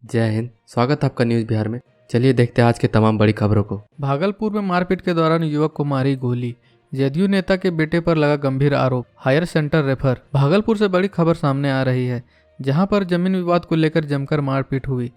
जय हिंद। स्वागत है आपका न्यूज़ बिहार में। चलिए देखते हैं आज के तमाम बड़ी खबरों को। भागलपुर में मारपीट के दौरान युवक को मारी गोली। जदयू नेता के बेटे पर लगा गंभीर आरोप, हायर सेंटर रेफर। भागलपुर से बड़ी खबर सामने आ रही है, जहां पर जमीन विवाद को लेकर जमकर मारपीट हुई,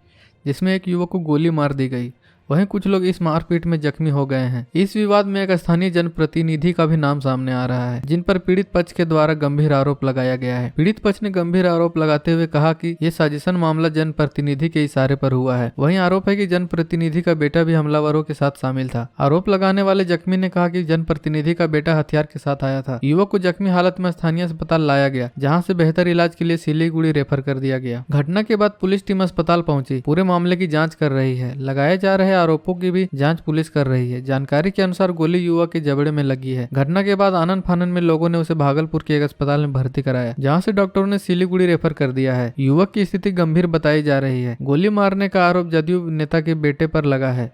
जिसमें एक युवक को गोली मार दी गई। वहीं कुछ लोग इस मारपीट में जख्मी हो गए हैं। इस विवाद में एक स्थानीय जनप्रतिनिधि का भी नाम सामने आ रहा है, जिन पर पीड़ित पक्ष के द्वारा गंभीर आरोप लगाया गया है। पीड़ित पक्ष ने गंभीर आरोप लगाते हुए कहा कि ये साजिशन मामला जनप्रतिनिधि के इशारे पर हुआ है। वहीं आरोप है कि जनप्रतिनिधि का बेटा भी हमलावरों के साथ शामिल था। आरोप लगाने वाले जख्मी ने कहा कि जनप्रतिनिधि का बेटा हथियार के साथ आया था। युवक को जख्मी हालत में स्थानीय अस्पताल लाया गया, जहाँ से बेहतर इलाज के लिए सिलीगुड़ी रेफर कर दिया गया। घटना के बाद पुलिस टीम अस्पताल पहुंची, पूरे मामले की जाँच कर रही है। लगाए जा रहे आरोपों की भी जांच पुलिस कर रही है। जानकारी के अनुसार गोली युवक के जबड़े में लगी है। घटना के बाद आनन फानन में लोगों ने उसे भागलपुर के एक अस्पताल में भर्ती कराया, जहां से डॉक्टरों ने सिलीगुड़ी रेफर कर दिया है। युवक की स्थिति गंभीर बताई जा रही है। गोली मारने का आरोप जदयू नेता के बेटे पर लगा है।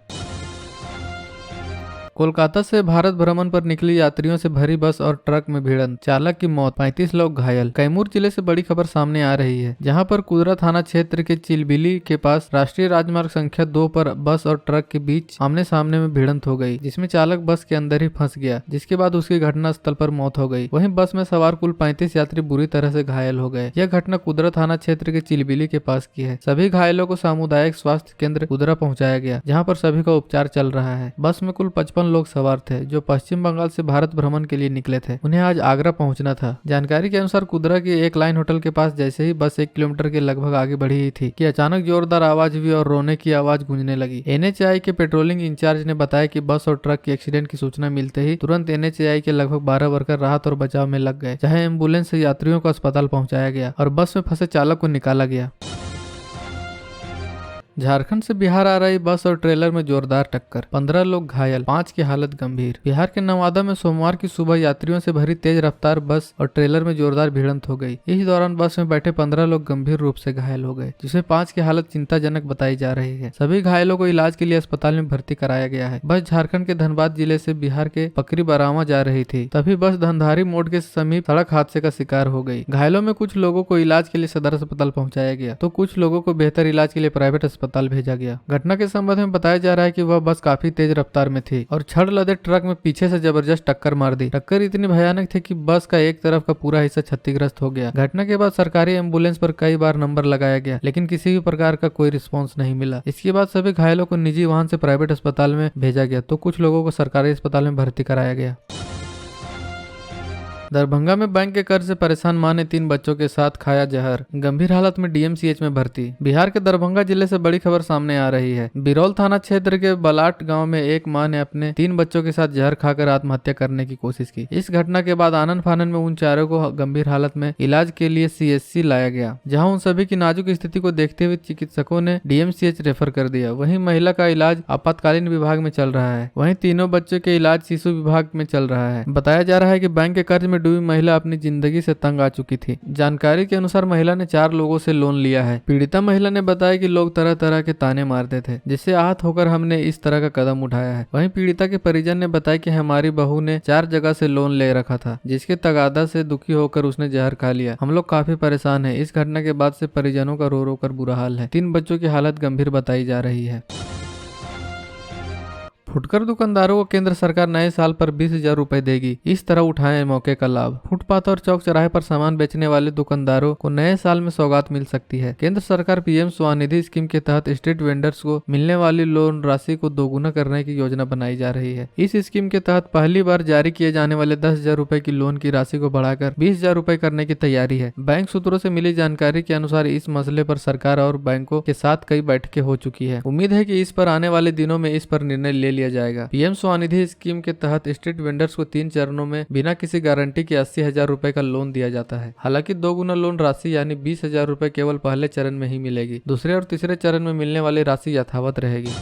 कोलकाता से भारत भ्रमण पर निकली यात्रियों से भरी बस और ट्रक में भिड़ंत, चालक की मौत, 35 लोग घायल। कैमूर जिले से बड़ी खबर सामने आ रही है, जहां पर कुदरा थाना क्षेत्र के चिलबिली के पास राष्ट्रीय राजमार्ग संख्या 2 पर बस और ट्रक के बीच आमने सामने में भिड़ंत हो गई, जिसमें चालक बस के अंदर ही फंस गया, जिसके बाद उसकी घटनास्थल पर मौत हो गई। वहीं बस में सवार कुल 35 यात्री बुरी तरह से घायल हो गए। यह घटना कुदरा थाना क्षेत्र के चिलबिली के पास की है। सभी घायलों को सामुदायिक स्वास्थ्य केंद्र कुदरा पहुँचाया गया, जहाँ पर सभी का उपचार चल रहा है। बस में कुल 55 लोग सवार थे, जो पश्चिम बंगाल से भारत भ्रमण के लिए निकले थे। उन्हें आज आगरा पहुंचना था। जानकारी के अनुसार कुदरा के एक लाइन होटल के पास जैसे ही बस 1 किलोमीटर के लगभग आगे बढ़ी ही थी कि अचानक जोरदार आवाज हुई और रोने की आवाज गूंजने लगी। एनएचएआई के पेट्रोलिंग इंचार्ज ने बताया कि बस और ट्रक के एक्सीडेंट की सूचना मिलते ही तुरंत एनएचएआई के लगभग 12 वर्कर राहत और बचाव में लग गए, जहां एम्बुलेंस से यात्रियों को अस्पताल पहुंचाया गया और बस में फंसे चालक को निकाला गया। झारखंड से बिहार आ रही बस और ट्रेलर में जोरदार टक्कर, 15 लोग घायल, 5 की हालत गंभीर। बिहार के नवादा में सोमवार की सुबह यात्रियों से भरी तेज रफ्तार बस और ट्रेलर में जोरदार भिड़ंत हो गई। इस दौरान बस में बैठे 15 लोग गंभीर रूप से घायल हो गए, जिसमें 5 की हालत चिंताजनक बताई जा रही है। सभी घायलों को इलाज के लिए अस्पताल में भर्ती कराया गया है। बस झारखंड के धनबाद जिले से बिहार के पकरी बरामा जा रही थी, तभी बस धनधारी मोड़ के समीप सड़क हादसे का शिकार हो गई। घायलों में कुछ लोगों को इलाज के लिए सदर अस्पताल पहुंचाया गया, तो कुछ लोगों को बेहतर इलाज के लिए प्राइवेट अस्पताल भेजा गया। घटना के संबंध में बताया जा रहा है कि वह बस काफी तेज रफ्तार में थी और छड़ लदे ट्रक में पीछे से जबरदस्त टक्कर मार दी। टक्कर इतनी भयानक थी कि बस का एक तरफ का पूरा हिस्सा क्षतिग्रस्त हो गया। घटना के बाद सरकारी एम्बुलेंस पर कई बार नंबर लगाया गया, लेकिन किसी भी प्रकार का कोई रिस्पॉन्स नहीं मिला। इसके बाद सभी घायलों को निजी वाहन से प्राइवेट अस्पताल में भेजा गया, तो कुछ लोगों को सरकारी अस्पताल में भर्ती कराया गया। दरभंगा में बैंक के कर्ज से परेशान मां ने 3 बच्चों के साथ खाया जहर, गंभीर हालत में डीएमसीएच में भर्ती। बिहार के दरभंगा जिले से बड़ी खबर सामने आ रही है। बिरौल थाना क्षेत्र के बलाट गांव में एक मां ने अपने 3 बच्चों के साथ जहर खाकर आत्महत्या करने की कोशिश की। इस घटना के बाद आनन फानन में उन चारों को गंभीर हालत में इलाज के लिए सीएचसी लाया गया, जहाँ उन सभी की नाजुक स्थिति को देखते हुए चिकित्सकों ने डीएमसीएच रेफर कर दिया। वहीं महिला का इलाज आपातकालीन विभाग में चल रहा है। वहीं तीनों बच्चों के इलाज शिशु विभाग में चल रहा है। बताया जा रहा है कि बैंक के कर्ज में डूबी महिला अपनी जिंदगी से तंग आ चुकी थी। जानकारी के अनुसार महिला ने 4 लोगों से लोन लिया है। पीड़िता महिला ने बताया कि लोग तरह तरह के ताने मारते थे, जिससे आहत होकर हमने इस तरह का कदम उठाया है। वहीं पीड़िता के परिजन ने बताया कि हमारी बहू ने 4 जगह से लोन ले रखा था, जिसके तगादा से दुखी होकर उसने जहर खा लिया। हम लोग काफी परेशान है। इस घटना के बाद से परिजनों का रो रो कर बुरा हाल है। 3 बच्चों की हालत गंभीर बताई जा रही है। फुटकर दुकानदारों को केंद्र सरकार नए साल पर 20,000 रुपए देगी। इस तरह उठाएं मौके का लाभ। फुटपाथ और चौक चौराहे पर सामान बेचने वाले दुकानदारों को नए साल में सौगात मिल सकती है। केंद्र सरकार पीएम स्वनिधि स्कीम के तहत स्ट्रीट वेंडर्स को मिलने वाली लोन राशि को दोगुना करने की योजना बनाई जा रही है। इस स्कीम के तहत पहली बार जारी किए जाने वाले 10,000 रुपए की लोन की राशि को बढ़ाकर 20,000 रुपए करने की तैयारी है। बैंक सूत्रों से मिली जानकारी के अनुसार इस मसले पर सरकार और बैंकों के साथ कई बैठकें हो चुकी है। उम्मीद है कि इस पर आने वाले दिनों में इस पर निर्णय ले लिया जाएगा। पीएम स्वनिधि स्कीम के तहत स्ट्रीट वेंडर्स को 3 चरणों में बिना किसी गारंटी के 80,000 रुपए का लोन दिया जाता है। हालांकि 2 गुना लोन राशि यानी 20,000 रुपए केवल पहले चरण में ही मिलेगी। दूसरे और तीसरे चरण में मिलने वाली राशि यथावत रहेगी।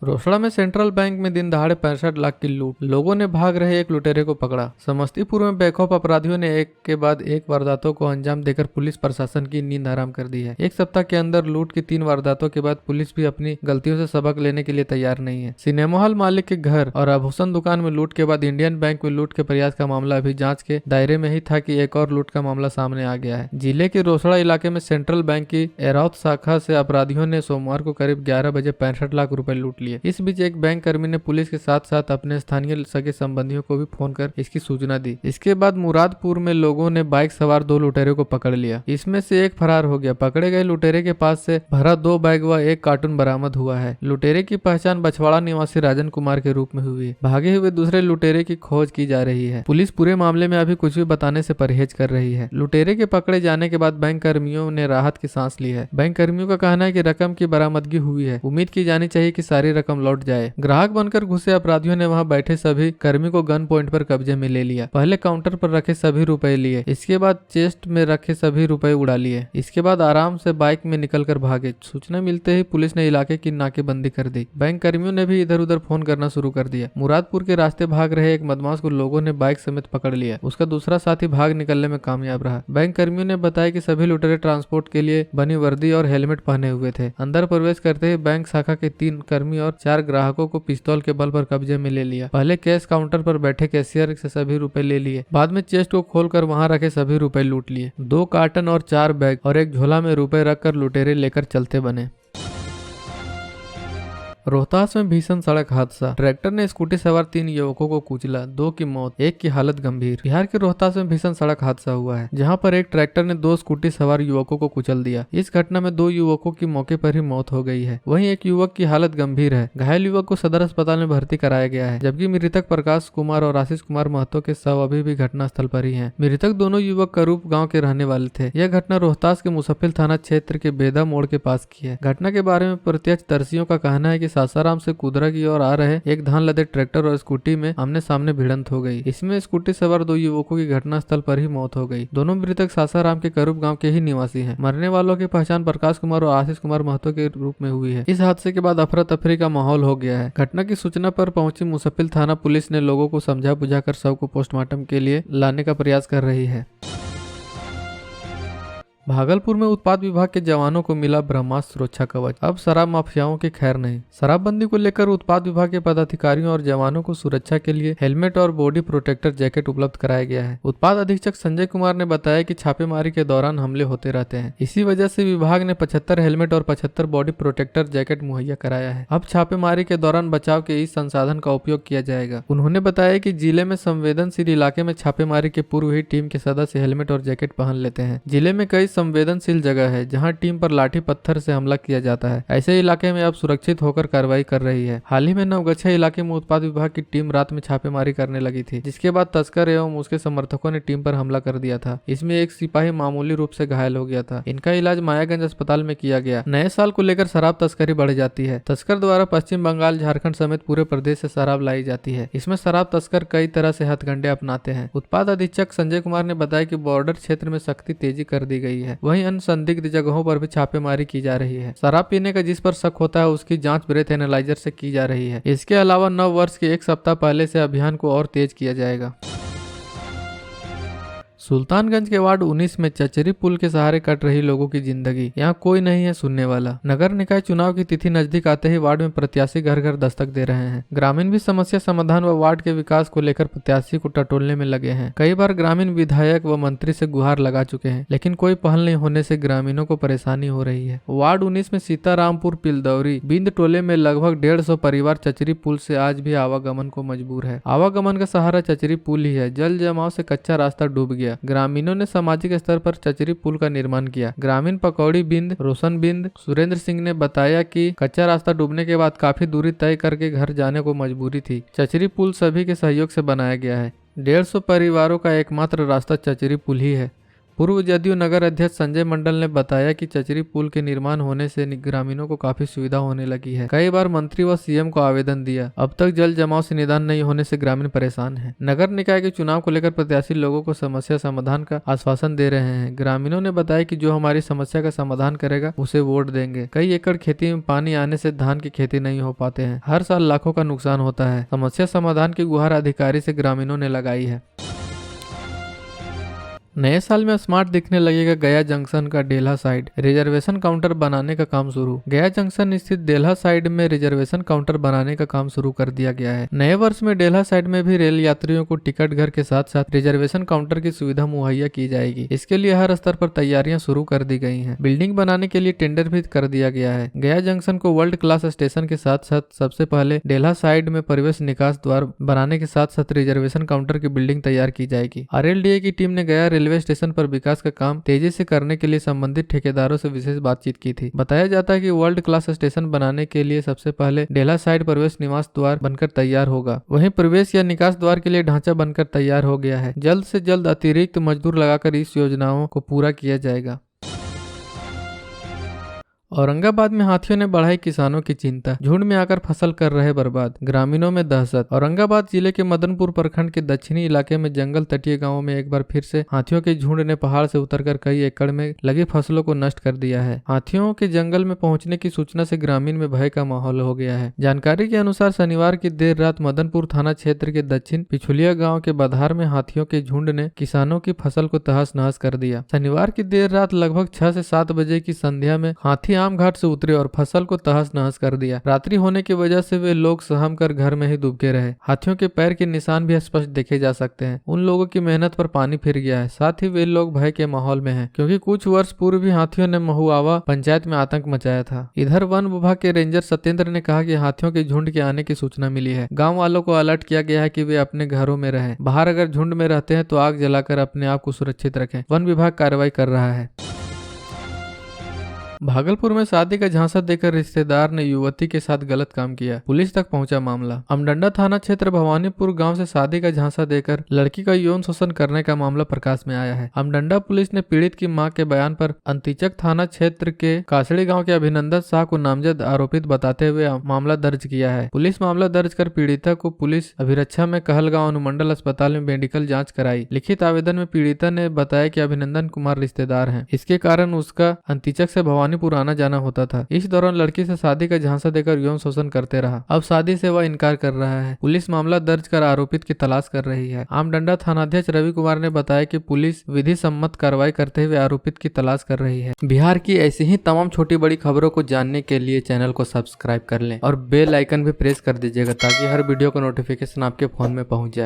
रोसड़ा में सेंट्रल बैंक में दिन दहाड़े 65 लाख की लूट, लोगों ने भाग रहे एक लुटेरे को पकड़ा। समस्तीपुर में बेखौफ अपराधियों ने एक के बाद एक वारदातों को अंजाम देकर पुलिस प्रशासन की नींद हराम कर दी है। एक सप्ताह के अंदर लूट की 3 वारदातों के बाद पुलिस भी अपनी गलतियों से सबक लेने के लिए तैयार नहीं है। सिनेमा हॉल मालिक के घर और आभूषण दुकान में लूट के बाद इंडियन बैंक में लूट के प्रयास का मामला अभी जांच के दायरे में ही था कि एक और लूट का मामला सामने आ गया है। जिले के रोसड़ा इलाके में सेंट्रल बैंक की एरौत शाखा से अपराधियों ने सोमवार को करीब 11 बजे 65 लाख रुपए लूट लिए। इस बीच एक बैंक कर्मी ने पुलिस के साथ साथ अपने स्थानीय सगे संबंधियों को भी फोन कर इसकी सूचना दी। इसके बाद मुरादपुर में लोगों ने बाइक सवार 2 लुटेरों को पकड़ लिया। इसमें से एक फरार हो गया। पकड़े गए लुटेरे के पास से भरा 2 बैग व 1 कार्टून बरामद हुआ है। लुटेरे की पहचान बछवाड़ा निवासी राजन कुमार के रूप में हुई है। भागे हुए दूसरे लुटेरे की खोज की जा रही है। पुलिस पूरे मामले में अभी कुछ भी बताने से परहेज कर रही है। लुटेरे के पकड़े जाने के बाद बैंक कर्मियों ने राहत की सांस ली है। बैंक कर्मियों का कहना है कि रकम की बरामदगी हुई है। उम्मीद की जानी चाहिए कि सारी रकम लौट जाए। ग्राहक बनकर घुसे अपराधियों ने वहां बैठे सभी कर्मी को गन पॉइंट पर कब्जे में ले लिया। पहले काउंटर पर रखे सभी रुपए लिए, इसके बाद चेस्ट में रखे सभी रुपए उड़ा लिए। इसके बाद आराम से बाइक में निकलकर भागे। सूचना मिलते ही पुलिस ने इलाके की नाकेबंदी कर दी। बैंक कर्मियों ने भी इधर उधर फोन करना शुरू कर दिया। मुरादपुर के रास्ते भाग रहे एक बदमाश को लोगों ने बाइक समेत पकड़ लिया। उसका दूसरा साथी भाग निकलने में कामयाब रहा। बैंक कर्मियों ने बताया कि सभी लुटेरे ट्रांसपोर्ट के लिए बनी वर्दी और हेलमेट पहने हुए थे। अंदर प्रवेश करते ही बैंक शाखा के 3 कर्मी और 4 ग्राहकों को पिस्तौल के बल पर कब्जे में ले लिया। पहले कैश काउंटर पर बैठे कैशियर से सभी रुपए ले लिए। बाद में चेस्ट को खोलकर वहां रखे सभी रुपए लूट लिए। 2 कार्टन और 4 बैग और एक झोला में रुपए रखकर लुटेरे लेकर चलते बने। रोहतास में भीषण सड़क हादसा, ट्रैक्टर ने स्कूटी सवार 3 युवकों को कुचला, 2 की मौत, 1 की हालत गंभीर। बिहार के रोहतास में भीषण सड़क हादसा हुआ है, जहां पर एक ट्रैक्टर ने 2 स्कूटी सवार युवकों को कुचल दिया। इस घटना में 2 युवकों की मौके पर ही मौत हो गई है। वहीं एक युवक की हालत गंभीर है। घायल युवक को सदर अस्पताल में भर्ती कराया गया है, जबकि मृतक प्रकाश कुमार और आशीष कुमार महतो के शव अभी भी घटनास्थल पर ही है। मृतक दोनों युवक करूप गाँव के रहने वाले थे। यह घटना रोहतास के मुसफिल थाना क्षेत्र के बेदा मोड़ के पास की है। घटना के बारे में प्रत्यक्षदर्शियों का कहना है कि सासाराम से की ओर आ रहे एक धान लदे ट्रैक्टर और स्कूटी में आमने सामने भिड़ंत हो गई। इसमें स्कूटी सवार 2 युवकों की घटनास्थल पर ही मौत हो गई। दोनों मृतक सासाराम के करूब गांव के ही निवासी हैं। मरने वालों की पहचान प्रकाश कुमार और आशीष कुमार महतो के रूप में हुई है। इस हादसे के बाद अफरा तफरी का माहौल हो गया है। घटना की सूचना पर पहुंची मुसफिल थाना पुलिस ने लोगों को समझा बुझाकर शव को पोस्टमार्टम के लिए लाने का प्रयास कर रही है। भागलपुर में उत्पाद विभाग के जवानों को मिला ब्रह्मास्त्र सुरक्षा कवच। अब शराब माफियाओं की खैर नहीं। शराबबंदी को लेकर उत्पाद विभाग के पदाधिकारियों और जवानों को सुरक्षा के लिए हेलमेट और बॉडी प्रोटेक्टर जैकेट उपलब्ध कराया गया है। उत्पाद अधीक्षक संजय कुमार ने बताया कि छापेमारी के दौरान हमले होते रहते हैं। इसी वजह से विभाग ने 75 हेलमेट और 75 बॉडी प्रोटेक्टर जैकेट मुहैया कराया है। अब छापेमारी के दौरान बचाव के इस संसाधन का उपयोग किया जाएगा। उन्होंने बताया कि जिले में संवेदनशील इलाके में छापेमारी के पूर्व ही टीम के सदस्य हेलमेट और जैकेट पहन लेते हैं। जिले में कई संवेदनशील जगह है जहां टीम पर लाठी पत्थर से हमला किया जाता है। ऐसे इलाके में अब सुरक्षित होकर कार्रवाई कर रही है। हाल ही में नवगछिया इलाके में उत्पाद विभाग की टीम रात में छापेमारी करने लगी थी, जिसके बाद तस्कर एवं उसके समर्थकों ने टीम पर हमला कर दिया था। इसमें एक सिपाही मामूली रूप से घायल हो गया था। इनका इलाज मायागंज अस्पताल में किया गया। नए साल को लेकर शराब तस्करी बढ़ जाती है। तस्कर द्वारा पश्चिम बंगाल, झारखंड समेत पूरे प्रदेश से शराब लाई जाती है। इसमें शराब तस्कर कई तरह से हथकंडे अपनाते हैं। उत्पाद अधीक्षक संजय कुमार ने बताया कि बॉर्डर क्षेत्र में सख्ती तेजी कर दी गई है। वहीं अन्य संदिग्ध जगहों पर भी छापेमारी की जा रही है। शराब पीने का जिस पर शक होता है उसकी जांच ब्रेथ एनालाइजर से की जा रही है। इसके अलावा नव वर्ष के 1 सप्ताह पहले से अभियान को और तेज किया जाएगा। सुल्तानगंज के वार्ड 19 में चचरी पुल के सहारे कट रही लोगों की जिंदगी, यहाँ कोई नहीं है सुनने वाला। नगर निकाय चुनाव की तिथि नजदीक आते ही वार्ड में प्रत्याशी घर घर दस्तक दे रहे हैं। ग्रामीण भी समस्या समाधान व वार्ड के विकास को लेकर प्रत्याशी को टटोलने में लगे हैं। कई बार ग्रामीण विधायक व मंत्री से गुहार लगा चुके हैं, लेकिन कोई पहल नहीं होने से ग्रामीणों को परेशानी हो रही है। वार्ड 19 में सीतारामपुर, पिलदौरी, बिंद टोले में लगभग 150 परिवार चचरी पुल से आज भी आवागमन को मजबूर है। आवागमन का सहारा चचरी पुल ही है। जल जमाव से कच्चा रास्ता डूब गया। ग्रामीणों ने सामाजिक स्तर पर चचरी पुल का निर्माण किया। ग्रामीण पकौड़ी बिंद, रोशन बिंद, सुरेंद्र सिंह ने बताया कि कच्चा रास्ता डूबने के बाद काफी दूरी तय करके घर जाने को मजबूरी थी। चचरी पुल सभी के सहयोग से बनाया गया है। 150 परिवारों का एकमात्र रास्ता चचरी पुल ही है। पूर्व जदयू नगर अध्यक्ष संजय मंडल ने बताया कि चचरी पुल के निर्माण होने से ग्रामीणों को काफी सुविधा होने लगी है। कई बार मंत्री व सीएम को आवेदन दिया, अब तक जल जमाव से निदान नहीं होने से ग्रामीण परेशान हैं। नगर निकाय के चुनाव को लेकर प्रत्याशी लोगों को समस्या समाधान का आश्वासन दे रहे हैं। ग्रामीणों ने बताया कि जो हमारी समस्या का समाधान करेगा उसे वोट देंगे। कई एकड़ खेती में पानी आने से धान की खेती नहीं हो पाते हैं। हर साल लाखों का नुकसान होता है। समस्या समाधान की गुहार अधिकारी से ग्रामीणों ने लगाई है। नए साल में स्मार्ट दिखने लगेगा गया जंक्शन का डेल्हा साइड। रिजर्वेशन काउंटर बनाने का काम शुरू। गया जंक्शन स्थित डेल्हा साइड में रिजर्वेशन काउंटर बनाने का काम शुरू कर दिया गया है। नए वर्ष में डेल्हा साइड में भी रेल यात्रियों को टिकट घर के साथ साथ रिजर्वेशन काउंटर की सुविधा मुहैया की जाएगी। इसके लिए हर स्तर पर तैयारियां शुरू कर दी गई है। बिल्डिंग बनाने के लिए टेंडर भी कर दिया गया है। गया जंक्शन को वर्ल्ड क्लास स्टेशन के साथ साथ सबसे पहले डेल्हा साइड में प्रवेश निकास द्वार बनाने के साथ साथ रिजर्वेशन काउंटर की बिल्डिंग तैयार की जाएगी। RLDA की टीम ने गया रेलवे स्टेशन पर विकास का काम तेजी से करने के लिए संबंधित ठेकेदारों से विशेष बातचीत की थी। बताया जाता है कि वर्ल्ड क्लास स्टेशन बनाने के लिए सबसे पहले डेल्हा साइड प्रवेश निवास द्वार बनकर तैयार होगा। वहीं प्रवेश या निकास द्वार के लिए ढांचा बनकर तैयार हो गया है। जल्द से जल्द अतिरिक्त मजदूर लगाकर इस योजनाओं को पूरा किया जाएगा। औरंगाबाद में हाथियों ने बढ़ाई किसानों की चिंता। झुंड में आकर फसल कर रहे बर्बाद, ग्रामीणों में दहशत। औरंगाबाद जिले के मदनपुर प्रखंड के दक्षिणी इलाके में जंगल तटीय गांवों में एक बार फिर से हाथियों के झुंड ने पहाड़ से उतरकर कई एकड़ में लगी फसलों को नष्ट कर दिया है। हाथियों के जंगल में पहुंचने की सूचना से ग्रामीण में भय का माहौल हो गया है। जानकारी के अनुसार शनिवार की देर रात मदनपुर थाना क्षेत्र के दक्षिण पिछुलिया गाँव के बधार में हाथियों के झुंड ने किसानों की फसल को तहस नहस कर दिया। शनिवार की देर रात लगभग 6 से 7 बजे की संध्या में हाथी आम घाट से उतरे और फसल को तहस नहस कर दिया। रात्रि होने की वजह से वे लोग सहम कर घर में ही दुबके रहे। हाथियों के पैर के निशान भी स्पष्ट देखे जा सकते हैं। उन लोगों की मेहनत पर पानी फिर गया है। साथ ही वे लोग भय के माहौल में हैं, क्योंकि कुछ वर्ष पूर्व भी हाथियों ने महुआवा पंचायत में आतंक मचाया था। इधर वन विभाग के रेंजर सत्येंद्र ने कहा कि हाथियों के झुंड के आने की सूचना मिली है। गाँव वालों को अलर्ट किया गया है कि वे अपने घरों में रहें। बाहर अगर झुंड में रहते हैं तो आग जलाकर अपने आप को सुरक्षित रखें। वन विभाग कार्रवाई कर रहा है। भागलपुर में शादी का झांसा देकर रिश्तेदार ने युवती के साथ गलत काम किया, पुलिस तक पहुंचा मामला। अमडंडा थाना क्षेत्र भवानीपुर गांव से शादी का झांसा देकर लड़की का यौन शोषण करने का मामला प्रकाश में आया है। अमडंडा पुलिस ने पीड़ित की मां के बयान पर अंतिचक थाना क्षेत्र के कासड़ी गांव के अभिनंदन शाह को नामजद आरोपित बताते हुए मामला दर्ज किया है। पुलिस मामला दर्ज कर पीड़िता को पुलिस अभिरक्षा में कहलगांव अनुमंडल अस्पताल में मेडिकल जाँच कराई। लिखित आवेदन में पीड़िता ने बताया कि अभिनंदन कुमार रिश्तेदार है, इसके कारण उसका अंतिचक से भवानीपुर आना जाना होता था। इस दौरान लड़की से शादी का झांसा देकर यौन शोषण करते रहा। अब शादी से वह इनकार कर रहा है। पुलिस मामला दर्ज कर आरोपित की तलाश कर रही है। आमडंडा थानाध्यक्ष रवि कुमार ने बताया कि पुलिस विधि सम्मत कार्रवाई करते हुए आरोपित की तलाश कर रही है। बिहार की ऐसी ही तमाम छोटी बड़ी खबरों को जानने के लिए चैनल को सब्सक्राइब कर लें और बेल आइकन भी प्रेस कर दीजिएगा, ताकि हर वीडियो का नोटिफिकेशन आपके फोन में पहुंच जाए।